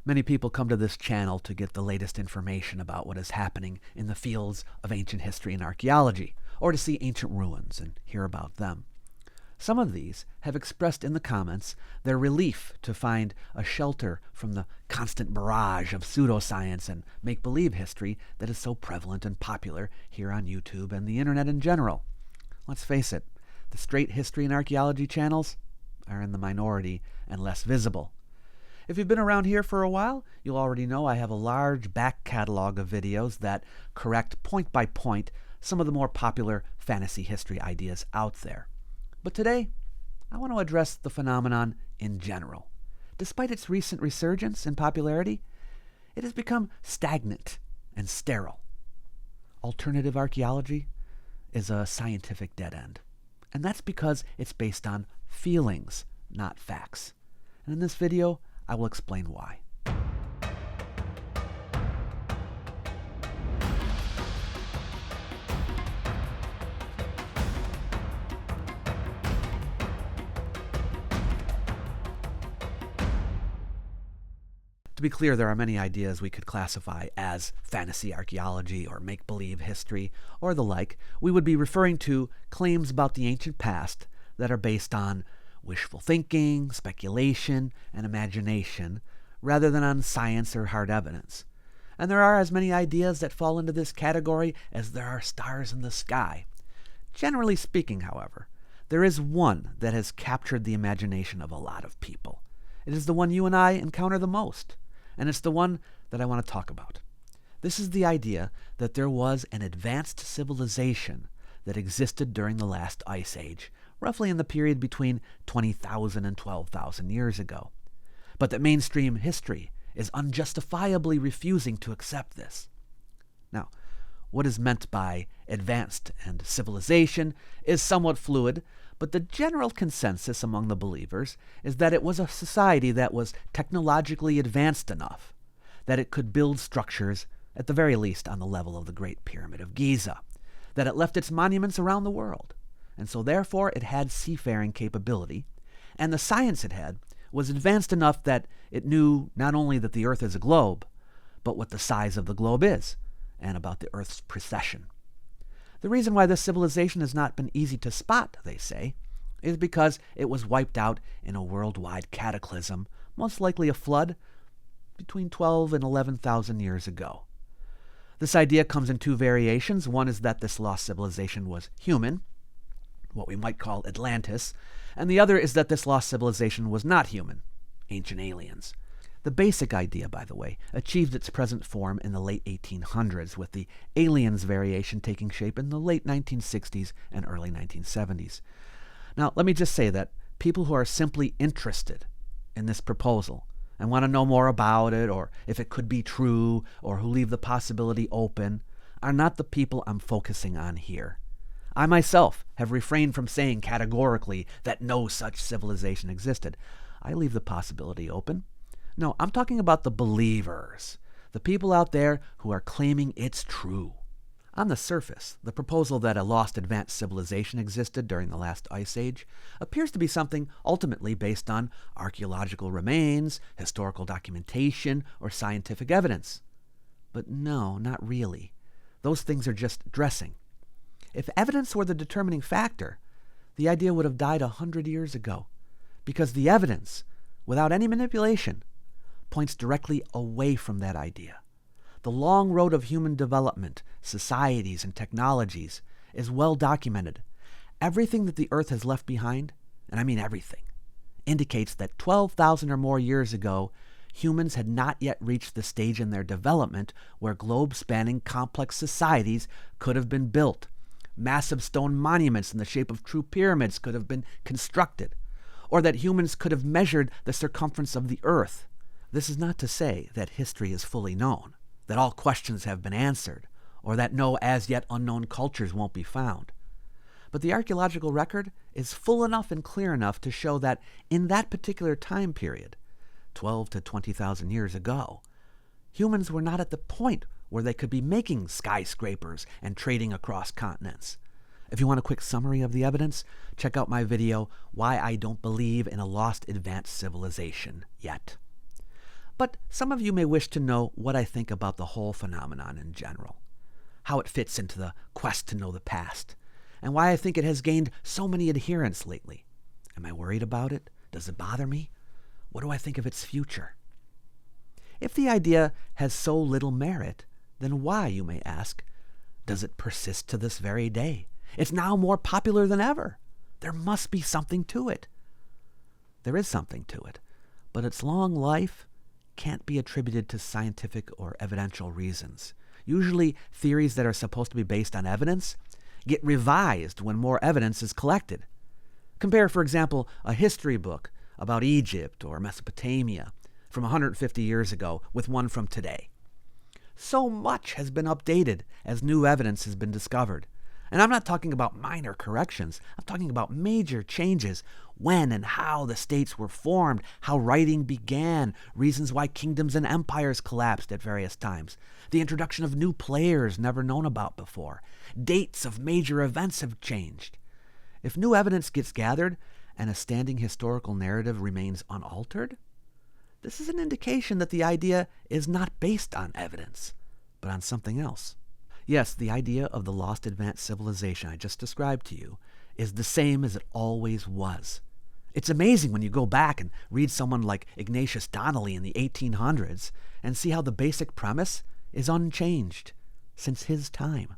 Many people come to this channel to get the latest information about what is happening in the fields of ancient history and archaeology, or to see ancient ruins and hear about them. Some of these have expressed in the comments their relief to find a shelter from the constant barrage of pseudoscience and make-believe history that is so prevalent and popular here on YouTube and the internet in general. Let's face it, the straight history and archaeology channels are in the minority and less visible. If you've been around here for a while, you'll already know I have a large back catalog of videos that correct point by point some of the more popular fantasy history ideas out there. But today, I want to address the phenomenon in general. Despite its recent resurgence in popularity, it has become stagnant and sterile. Alternative archaeology is a scientific dead end. And that's because it's based on feelings, not facts. And in this video, I will explain why. To be clear, there are many ideas we could classify as fantasy archaeology or make-believe history or the like. We would be referring to claims about the ancient past that are based on wishful thinking, speculation, and imagination, rather than on science or hard evidence. And there are as many ideas that fall into this category as there are stars in the sky. Generally speaking, however, there is one that has captured the imagination of a lot of people. It is the one you and I encounter the most. And it's the one that I want to talk about. This is the idea that there was an advanced civilization that existed during the last ice age, roughly in the period between 20,000 and 12,000 years ago. But that mainstream history is unjustifiably refusing to accept this. Now, what is meant by advanced and civilization is somewhat fluid, but the general consensus among the believers is that it was a society that was technologically advanced enough that it could build structures, at the very least on the level of the Great Pyramid of Giza, that it left its monuments around the world, and so therefore it had seafaring capability, and the science it had was advanced enough that it knew not only that the Earth is a globe, but what the size of the globe is, and about the Earth's precession. The reason why this civilization has not been easy to spot, they say, is because it was wiped out in a worldwide cataclysm, most likely a flood, between 12 and 11,000 years ago. This idea comes in two variations. One is that this lost civilization was human, what we might call Atlantis, and the other is that this lost civilization was not human, ancient aliens. The basic idea, by the way, achieved its present form in the late 1800s, with the aliens variation taking shape in the late 1960s and early 1970s. Now, let me just say that people who are simply interested in this proposal and want to know more about it, or if it could be true, or who leave the possibility open, are not the people I'm focusing on here. I myself have refrained from saying categorically that no such civilization existed. I leave the possibility open. No, I'm talking about the believers, the people out there who are claiming it's true. On the surface, the proposal that a lost advanced civilization existed during the last ice age appears to be something ultimately based on archaeological remains, historical documentation, or scientific evidence. But no, not really. Those things are just dressing. If evidence were the determining factor, the idea would have died 100 years ago, because the evidence, without any manipulation, points directly away from that idea. The long road of human development, societies, and technologies is well documented. Everything that the Earth has left behind, and I mean everything, indicates that 12,000 or more years ago, humans had not yet reached the stage in their development where globe-spanning complex societies could have been built. Massive stone monuments in the shape of true pyramids could have been constructed, or that humans could have measured the circumference of the Earth. This is not to say that history is fully known, that all questions have been answered, or that no as yet unknown cultures won't be found. But the archaeological record is full enough and clear enough to show that in that particular time period, 12 to 20,000 years ago, humans were not at the point where they could be making skyscrapers and trading across continents. If you want a quick summary of the evidence, check out my video, Why I Don't Believe in a Lost Advanced Civilization Yet. But some of you may wish to know what I think about the whole phenomenon in general, how it fits into the quest to know the past, and why I think it has gained so many adherents lately. Am I worried about it? Does it bother me? What do I think of its future? If the idea has so little merit, then why, you may ask, does it persist to this very day? It's now more popular than ever. There must be something to it. There is something to it, but its long life can't be attributed to scientific or evidential reasons. Usually, theories that are supposed to be based on evidence get revised when more evidence is collected. Compare, for example, a history book about Egypt or Mesopotamia from 150 years ago with one from today. So much has been updated as new evidence has been discovered. And I'm not talking about minor corrections. I'm talking about major changes. When and how the states were formed, how writing began, reasons why kingdoms and empires collapsed at various times, the introduction of new players never known about before. Dates of major events have changed. If new evidence gets gathered and a standing historical narrative remains unaltered, this is an indication that the idea is not based on evidence, but on something else. Yes, the idea of the lost advanced civilization I just described to you is the same as it always was. It's amazing when you go back and read someone like Ignatius Donnelly in the 1800s and see how the basic premise is unchanged since his time.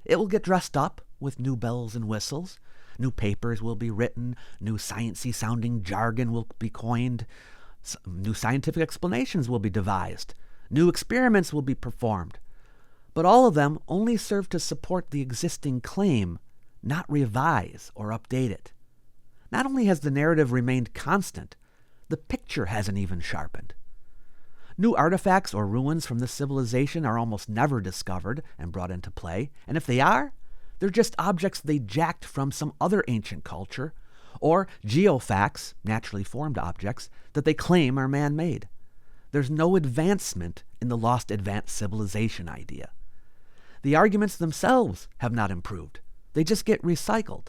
It will get dressed up with new bells and whistles. New papers will be written. New sciencey sounding jargon will be coined. New scientific explanations will be devised. New experiments will be performed. But all of them only serve to support the existing claim, not revise or update it. Not only has the narrative remained constant, the picture hasn't even sharpened. New artifacts or ruins from this civilization are almost never discovered and brought into play, and if they are, they're just objects they jacked from some other ancient culture, or geofacts, naturally formed objects, that they claim are man-made. There's no advancement in the lost advanced civilization idea. The arguments themselves have not improved. They just get recycled.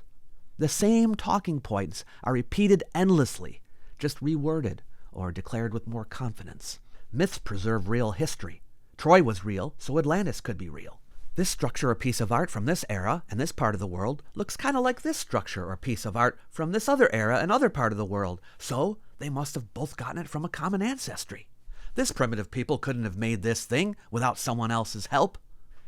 The same talking points are repeated endlessly, just reworded or declared with more confidence. Myths preserve real history. Troy was real, so Atlantis could be real. This structure or piece of art from this era and this part of the world looks kind of like this structure or piece of art from this other era and other part of the world, so they must have both gotten it from a common ancestry. This primitive people couldn't have made this thing without someone else's help.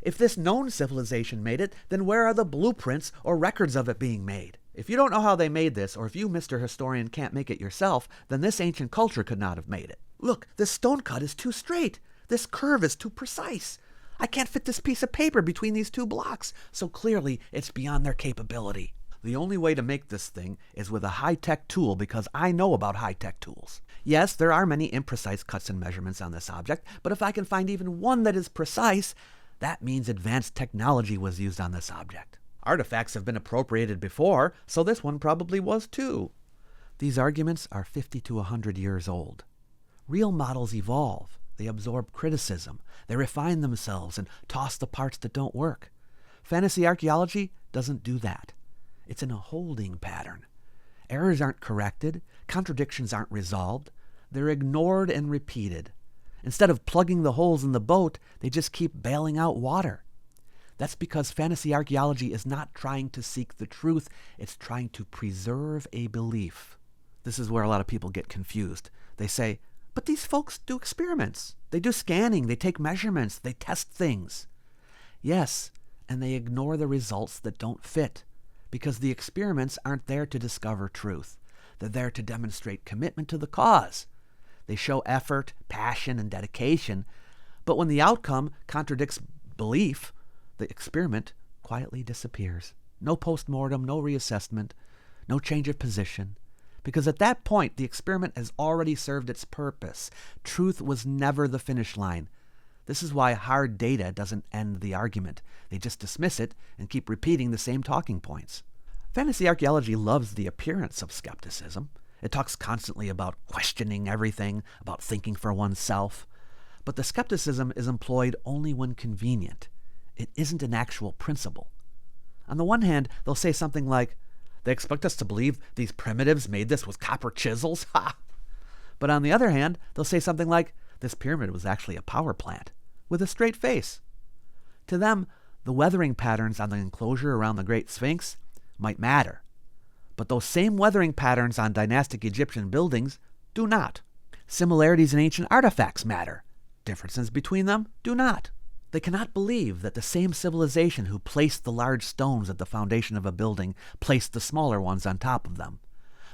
If this known civilization made it, then where are the blueprints or records of it being made? If you don't know how they made this, or if you, Mr. Historian, can't make it yourself, then this ancient culture could not have made it. Look, this stone cut is too straight. This curve is too precise. I can't fit this piece of paper between these two blocks, so clearly it's beyond their capability. The only way to make this thing is with a high-tech tool, because I know about high-tech tools. Yes, there are many imprecise cuts and measurements on this object, but if I can find even one that is precise, that means advanced technology was used on this object. Artifacts have been appropriated before, so this one probably was too. These arguments are 50 to 100 years old. Real models evolve. They absorb criticism. They refine themselves and toss the parts that don't work. Fantasy archaeology doesn't do that. It's in a holding pattern. Errors aren't corrected. Contradictions aren't resolved. They're ignored and repeated. Instead of plugging the holes in the boat, they just keep bailing out water. That's because fantasy archaeology is not trying to seek the truth. It's trying to preserve a belief. This is where a lot of people get confused. They say, but these folks do experiments. They do scanning. They take measurements. They test things. Yes, and they ignore the results that don't fit, because the experiments aren't there to discover truth. They're there to demonstrate commitment to the cause. They show effort, passion, and dedication, but when the outcome contradicts belief, the experiment quietly disappears. No postmortem, no reassessment, no change of position, because at that point, the experiment has already served its purpose. Truth was never the finish line. This is why hard data doesn't end the argument. They just dismiss it and keep repeating the same talking points. Fantasy archaeology loves the appearance of skepticism. It talks constantly about questioning everything, about thinking for oneself. But the skepticism is employed only when convenient. It isn't an actual principle. On the one hand, they'll say something like, they expect us to believe these primitives made this with copper chisels? Ha! But on the other hand, they'll say something like, this pyramid was actually a power plant, with a straight face. To them, the weathering patterns on the enclosure around the Great Sphinx might matter. But those same weathering patterns on dynastic Egyptian buildings do not. Similarities in ancient artifacts matter. Differences between them do not. They cannot believe that the same civilization who placed the large stones at the foundation of a building placed the smaller ones on top of them.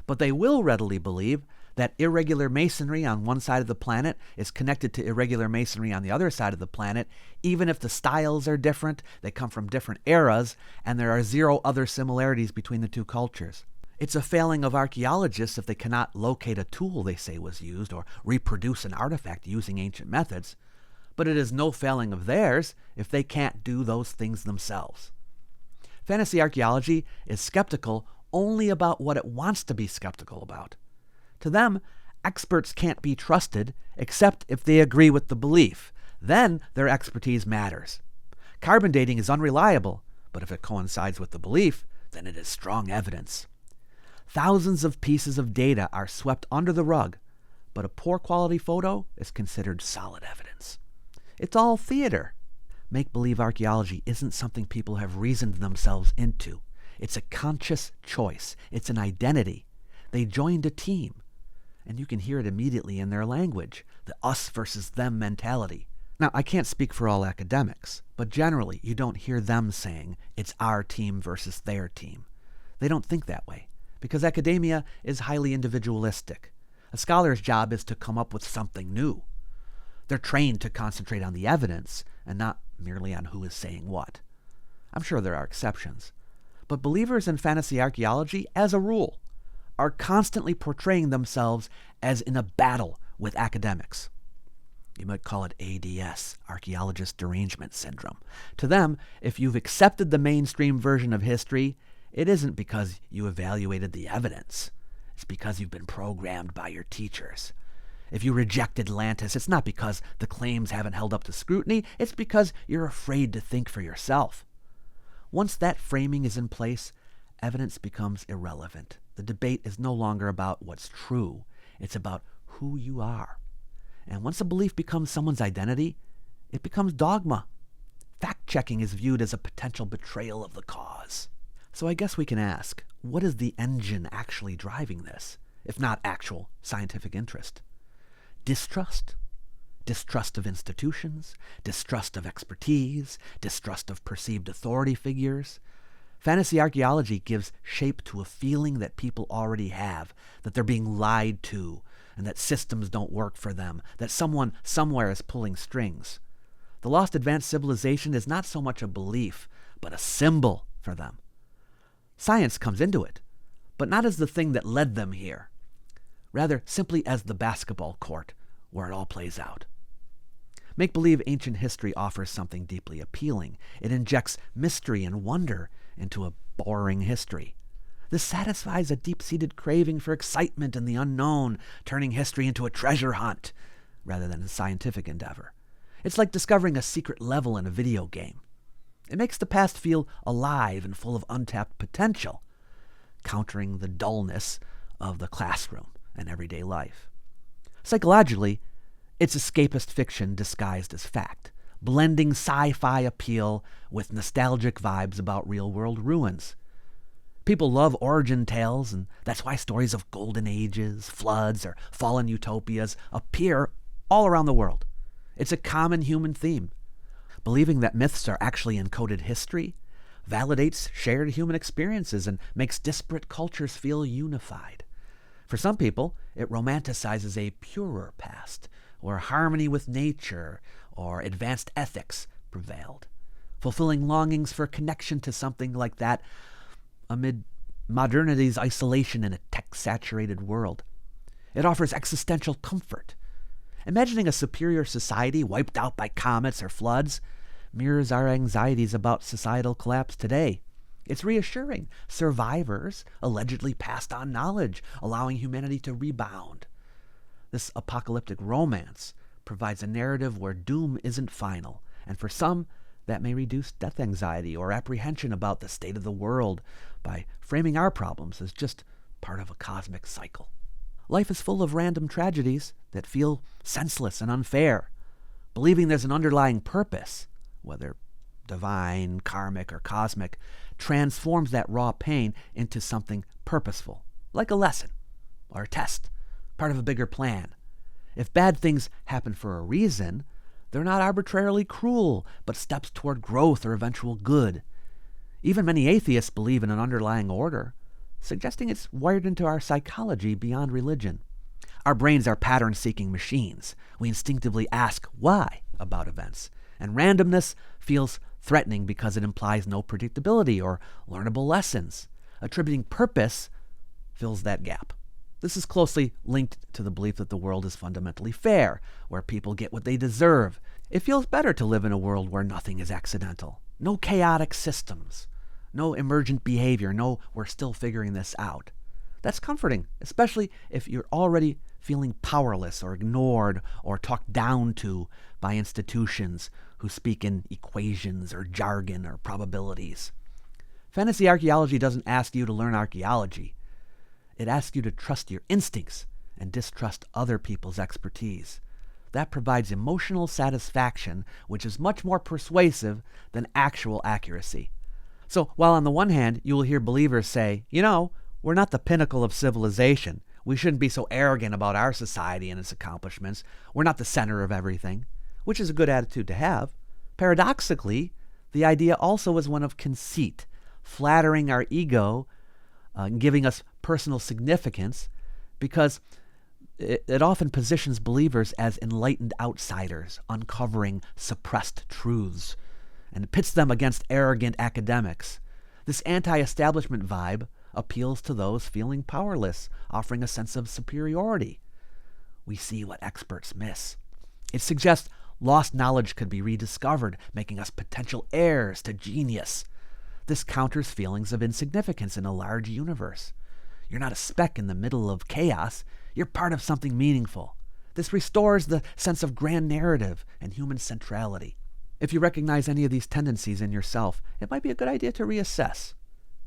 But they will readily believe that irregular masonry on one side of the planet is connected to irregular masonry on the other side of the planet, even if the styles are different, they come from different eras, and there are zero other similarities between the two cultures. It's a failing of archaeologists if they cannot locate a tool they say was used or reproduce an artifact using ancient methods, but it is no failing of theirs if they can't do those things themselves. Fantasy archaeology is skeptical only about what it wants to be skeptical about. To them, experts can't be trusted except if they agree with the belief. Then their expertise matters. Carbon dating is unreliable, but if it coincides with the belief, then it is strong evidence. Thousands of pieces of data are swept under the rug, but a poor quality photo is considered solid evidence. It's all theater. Make-believe archaeology isn't something people have reasoned themselves into. It's a conscious choice. It's an identity. They joined a team. And you can hear it immediately in their language, the us versus them mentality. Now, I can't speak for all academics, but generally you don't hear them saying it's our team versus their team. They don't think that way, because academia is highly individualistic. A scholar's job is to come up with something new. They're trained to concentrate on the evidence and not merely on who is saying what. I'm sure there are exceptions, but believers in fantasy archaeology, as a rule, are constantly portraying themselves as in a battle with academics. You might call it ADS, Archaeologist Derangement Syndrome. To them, if you've accepted the mainstream version of history, it isn't because you evaluated the evidence. It's because you've been programmed by your teachers. If you reject Atlantis, it's not because the claims haven't held up to scrutiny, it's because you're afraid to think for yourself. Once that framing is in place, evidence becomes irrelevant. The debate is no longer about what's true. It's about who you are. And once a belief becomes someone's identity, it becomes dogma. Fact-checking is viewed as a potential betrayal of the cause. So I guess we can ask, what is the engine actually driving this, if not actual scientific interest? Distrust? Distrust of institutions, distrust of expertise, distrust of perceived authority figures. Fantasy archaeology gives shape to a feeling that people already have, that they're being lied to, and that systems don't work for them, that someone somewhere is pulling strings. The lost advanced civilization is not so much a belief, but a symbol for them. Science comes into it, but not as the thing that led them here. Rather, simply as the basketball court where it all plays out. Make-believe ancient history offers something deeply appealing. It injects mystery and wonder into a boring history. This satisfies a deep-seated craving for excitement and the unknown, turning history into a treasure hunt rather than a scientific endeavor. It's like discovering a secret level in a video game. It makes the past feel alive and full of untapped potential, countering the dullness of the classroom and everyday life. Psychologically, it's escapist fiction disguised as fact, blending sci-fi appeal with nostalgic vibes about real-world ruins. People love origin tales, and that's why stories of golden ages, floods, or fallen utopias appear all around the world. It's a common human theme. Believing that myths are actually encoded history validates shared human experiences and makes disparate cultures feel unified. For some people, it romanticizes a purer past, where harmony with nature or advanced ethics prevailed, fulfilling longings for connection to something like that amid modernity's isolation in a tech-saturated world. It offers existential comfort. Imagining a superior society wiped out by comets or floods mirrors our anxieties about societal collapse today. It's reassuring. Survivors allegedly passed on knowledge, allowing humanity to rebound. This apocalyptic romance provides a narrative where doom isn't final, and for some, that may reduce death anxiety or apprehension about the state of the world by framing our problems as just part of a cosmic cycle. Life is full of random tragedies that feel senseless and unfair. Believing there's an underlying purpose, whether divine, karmic, or cosmic, transforms that raw pain into something purposeful, like a lesson or a test, part of a bigger plan. If bad things happen for a reason, they're not arbitrarily cruel, but steps toward growth or eventual good. Even many atheists believe in an underlying order, suggesting it's wired into our psychology beyond religion. Our brains are pattern-seeking machines. We instinctively ask why about events, and randomness feels threatening because it implies no predictability or learnable lessons. Attributing purpose fills that gap. This is closely linked to the belief that the world is fundamentally fair, where people get what they deserve. It feels better to live in a world where nothing is accidental. No chaotic systems. No emergent behavior. No, we're still figuring this out. That's comforting, especially if you're already feeling powerless or ignored or talked down to by institutions who speak in equations or jargon or probabilities. Fantasy archaeology doesn't ask you to learn archaeology. It asks you to trust your instincts and distrust other people's expertise. That provides emotional satisfaction, which is much more persuasive than actual accuracy. So while on the one hand, you will hear believers say, we're not the pinnacle of civilization. We shouldn't be so arrogant about our society and its accomplishments. We're not the center of everything, which is a good attitude to have. Paradoxically, the idea also is one of conceit, flattering our ego, giving us personal significance, because it often positions believers as enlightened outsiders, uncovering suppressed truths, and pits them against arrogant academics. This anti-establishment vibe appeals to those feeling powerless, offering a sense of superiority. We see what experts miss. It suggests lost knowledge could be rediscovered, making us potential heirs to genius. This counters feelings of insignificance in a large universe. You're not a speck in the middle of chaos. You're part of something meaningful. This restores the sense of grand narrative and human centrality. If you recognize any of these tendencies in yourself, it might be a good idea to reassess,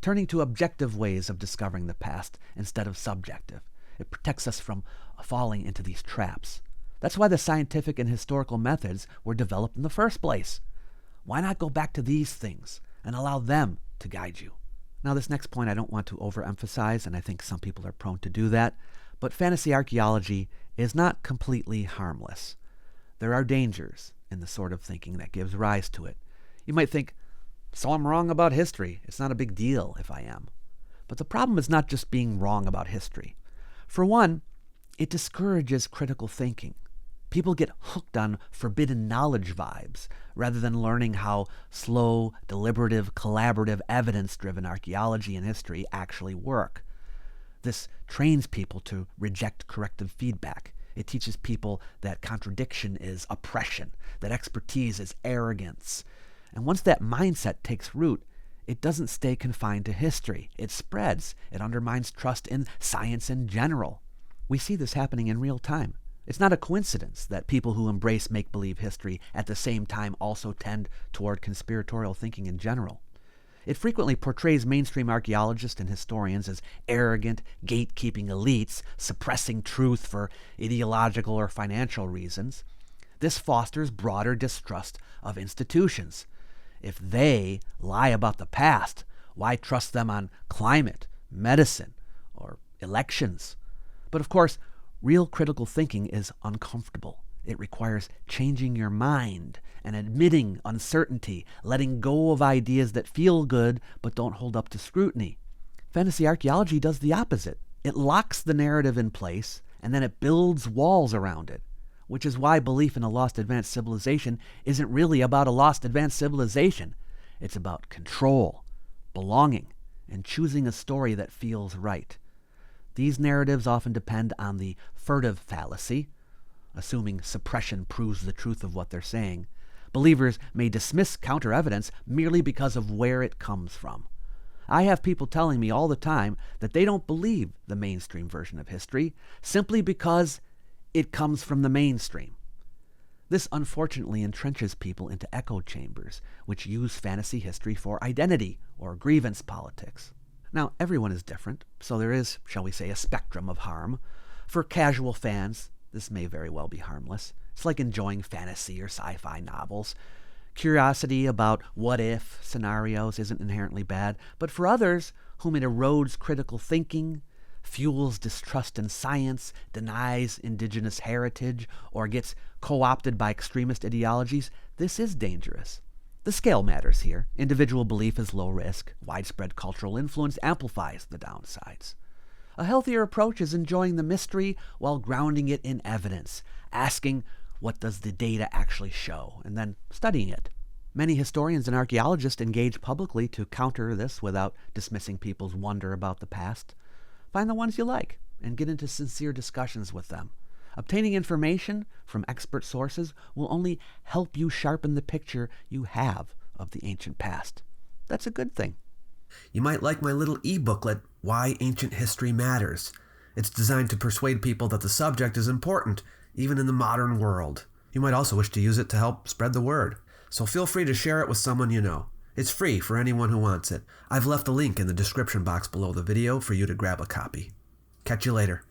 turning to objective ways of discovering the past instead of subjective. It protects us from falling into these traps. That's why the scientific and historical methods were developed in the first place. Why not go back to these things and allow them to guide you? Now, this next point I don't want to overemphasize, and I think some people are prone to do that, but fantasy archaeology is not completely harmless. There are dangers in the sort of thinking that gives rise to it. You might think, so I'm wrong about history. It's not a big deal if I am. But the problem is not just being wrong about history. For one, it discourages critical thinking. People get hooked on forbidden knowledge vibes rather than learning how slow, deliberative, collaborative, evidence-driven archaeology and history actually work. This trains people to reject corrective feedback. It teaches people that contradiction is oppression, that expertise is arrogance. And once that mindset takes root, it doesn't stay confined to history. It spreads. It undermines trust in science in general. We see this happening in real time. It's not a coincidence that people who embrace make-believe history at the same time also tend toward conspiratorial thinking in general. It frequently portrays mainstream archaeologists and historians as arrogant, gatekeeping elites, suppressing truth for ideological or financial reasons. This fosters broader distrust of institutions. If they lie about the past, why trust them on climate, medicine, or elections? But of course, real critical thinking is uncomfortable. It requires changing your mind and admitting uncertainty, letting go of ideas that feel good but don't hold up to scrutiny. Fantasy archaeology does the opposite. It locks the narrative in place and then it builds walls around it, which is why belief in a lost advanced civilization isn't really about a lost advanced civilization. It's about control, belonging, and choosing a story that feels right. These narratives often depend on the furtive fallacy, assuming suppression proves the truth of what they're saying. Believers may dismiss counter-evidence merely because of where it comes from. I have people telling me all the time that they don't believe the mainstream version of history simply because it comes from the mainstream. This unfortunately entrenches people into echo chambers, which use fantasy history for identity or grievance politics. Now, everyone is different, so there is, shall we say, a spectrum of harm. For casual fans, this may very well be harmless. It's like enjoying fantasy or sci-fi novels. Curiosity about what-if scenarios isn't inherently bad, but for others whom it erodes critical thinking, fuels distrust in science, denies indigenous heritage, or gets co-opted by extremist ideologies, this is dangerous. The scale matters here. Individual belief is low risk. Widespread cultural influence amplifies the downsides. A healthier approach is enjoying the mystery while grounding it in evidence, asking, what does the data actually show, and then studying it. Many historians and archaeologists engage publicly to counter this without dismissing people's wonder about the past. Find the ones you like and get into sincere discussions with them. Obtaining information from expert sources will only help you sharpen the picture you have of the ancient past. That's a good thing. You might like my little e-booklet, Why Ancient History Matters. It's designed to persuade people that the subject is important, even in the modern world. You might also wish to use it to help spread the word. So feel free to share it with someone you know. It's free for anyone who wants it. I've left a link in the description box below the video for you to grab a copy. Catch you later.